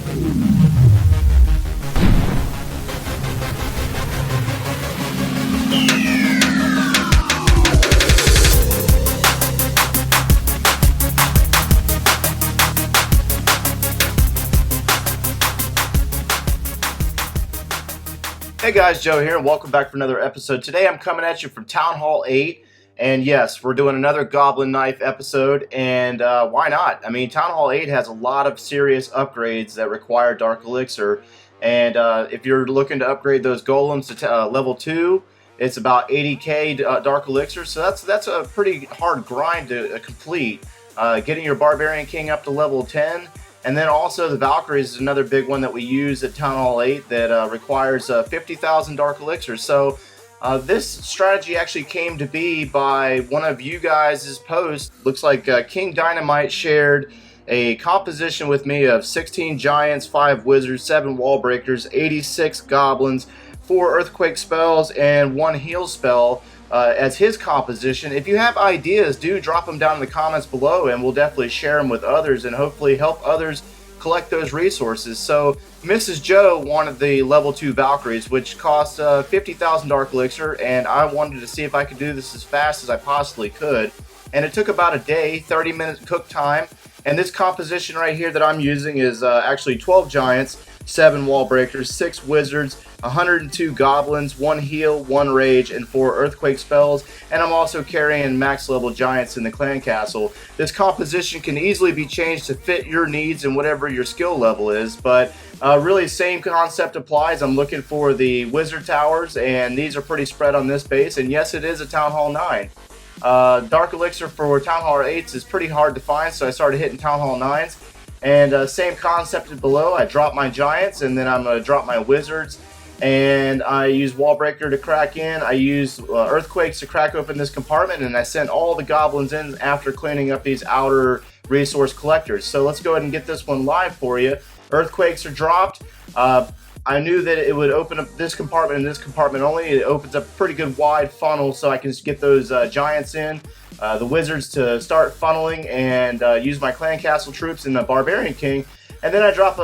Hey guys, Joe here, and welcome back for another episode. Today I'm coming at you from Town Hall 8, and yes, we're doing another Goblin Knife episode, and why not? I mean, Town Hall 8 has a lot of serious upgrades that require Dark Elixir, and if you're looking to upgrade those golems to level 2, it's about 80k Dark Elixir, so that's a pretty hard grind to complete. Getting your Barbarian King up to level 10, and then also the Valkyries is another big one that we use at Town Hall 8 that requires 50,000 Dark Elixir. So this strategy actually came to be by one of you guys' posts. Looks like King Dynamite shared a composition with me of 16 Giants, 5 Wizards, 7 Wall Breakers, 86 Goblins, 4 Earthquake spells, and 1 Heal spell as his composition. If you have ideas, do drop them down in the comments below, and we'll definitely share them with others and hopefully help others collect those resources. So Mrs. Joe wanted the level 2 Valkyries, which cost 50,000 Dark Elixir, and I wanted to see if I could do this as fast as I possibly could. And it took about a day, 30 minutes cook time. And this composition right here that I'm using is actually 12 Giants, 7 Wall Breakers, 6 Wizards, 102 Goblins, 1 Heal, 1 Rage, and 4 Earthquake spells. And I'm also carrying max level Giants in the Clan Castle. This composition can easily be changed to fit your needs and whatever your skill level is, but really same concept applies. I'm looking for the Wizard Towers, and these are pretty spread on this base, and yes, it is a Town Hall 9. Dark Elixir for Town Hall 8s is pretty hard to find, so I started hitting Town Hall 9s. And same concept below. I drop my Giants, and then I'm going to drop my Wizards. And I use Wall Breaker to crack in. I use Earthquakes to crack open this compartment, and I sent all the Goblins in after cleaning up these outer resource collectors. So let's go ahead and get this one live for you. Earthquakes are dropped. I knew that it would open up this compartment and this compartment only. It opens up a pretty good wide funnel, so I can get those Giants in. The Wizards to start funneling, and use my Clan Castle troops and the Barbarian King. And then I drop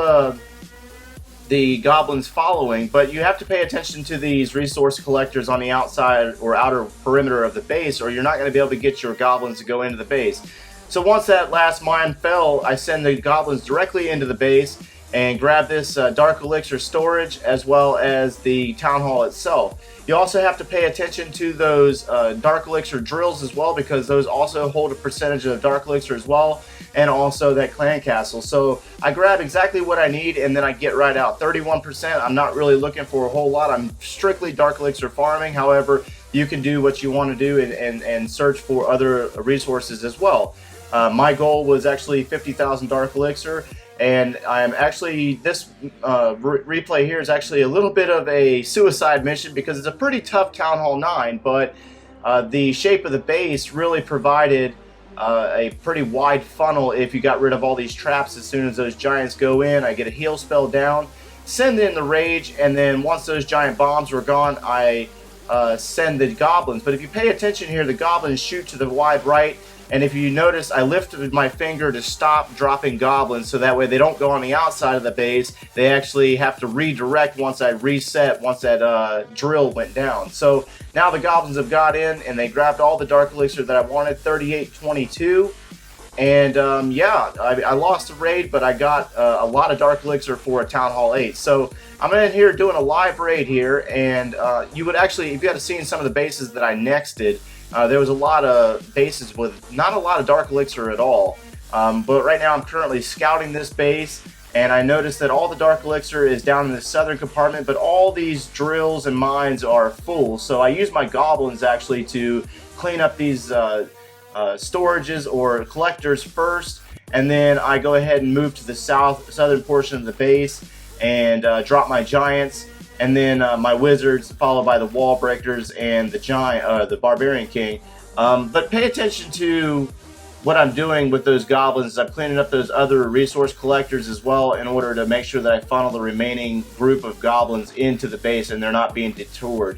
the Goblins following, but you have to pay attention to these resource collectors on the outside or outer perimeter of the base, or you're not going to be able to get your Goblins to go into the base. So once that last mine fell, I send the Goblins directly into the base and grab this Dark Elixir storage as well as the Town Hall itself. You also have to pay attention to those Dark Elixir drills as well, because those also hold a percentage of Dark Elixir as well, and also that Clan Castle. So I grab exactly what I need, and then I get right out. 31%, I'm not really looking for a whole lot. I'm strictly Dark Elixir farming. However, you can do what you want to do and search for other resources as well. My goal was actually 50,000 Dark Elixir. And I'm actually, this replay here is actually a little bit of a suicide mission, because it's a pretty tough Town Hall 9, but the shape of the base really provided a pretty wide funnel if you got rid of all these traps. As soon as those Giants go in, I get a heal spell down, send in the Rage, and then once those giant bombs were gone, I send the Goblins. But if you pay attention here, the Goblins shoot to the wide right. And if you notice, I lifted my finger to stop dropping Goblins, so that way they don't go on the outside of the base. They actually have to redirect once I reset, once that drill went down. So now the Goblins have got in, and they grabbed all the Dark Elixir that I wanted, 3822. And yeah, I lost the raid, but I got a lot of Dark Elixir for a Town Hall 8. So I'm in here doing a live raid here, and you would actually, if you had seen some of the bases that I nexted, there was a lot of bases with not a lot of Dark Elixir at all. But right now I'm currently scouting this base, and I noticed that all the Dark Elixir is down in the southern compartment, but all these drills and mines are full. So I use my Goblins actually to clean up these storages or collectors first, and then I go ahead and move to the southern portion of the base and drop my Giants, and then my Wizards, followed by the Wall Breakers and the Barbarian King. But pay attention to what I'm doing with those Goblins. I'm cleaning up those other resource collectors as well, in order to make sure that I funnel the remaining group of Goblins into the base and they're not being detoured.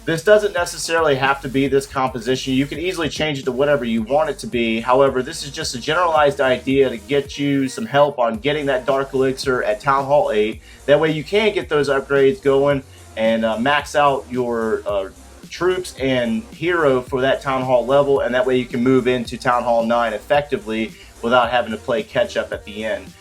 This doesn't necessarily have to be this composition. You can easily change it to whatever you want it to be. However, this is just a generalized idea to get you some help on getting that Dark Elixir at Town Hall 8. That way you can get those upgrades going and max out your troops and hero for that Town Hall level, and that way you can move into Town Hall 9 effectively without having to play catch up at the end.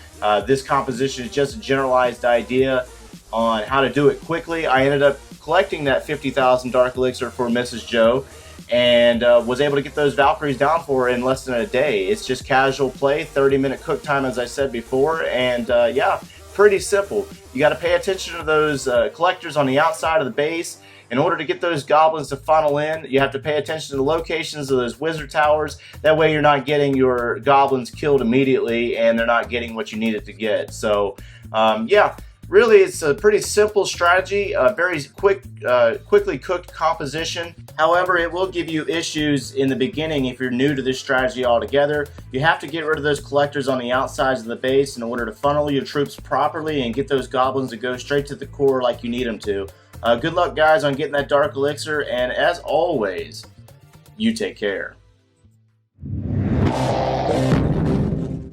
This composition is just a generalized idea on how to do it quickly. I ended up collecting that 50,000 Dark Elixir for Mrs. Joe and was able to get those Valkyries down for her in less than a day. It's just casual play, 30-minute cook time as I said before, and yeah, pretty simple. You got to pay attention to those collectors on the outside of the base. In order to get those goblins to funnel in, you have to pay attention to the locations of those wizard towers. That way you're not getting your goblins killed immediately and they're not getting what you needed to get. So yeah, really it's a pretty simple strategy, a very quickly cooked composition. However, it will give you issues in the beginning if you're new to this strategy altogether. You have to get rid of those collectors on the outsides of the base in order to funnel your troops properly and get those goblins to go straight to the core like you need them to. Good luck, guys, on getting that Dark Elixir, and as always, you take care.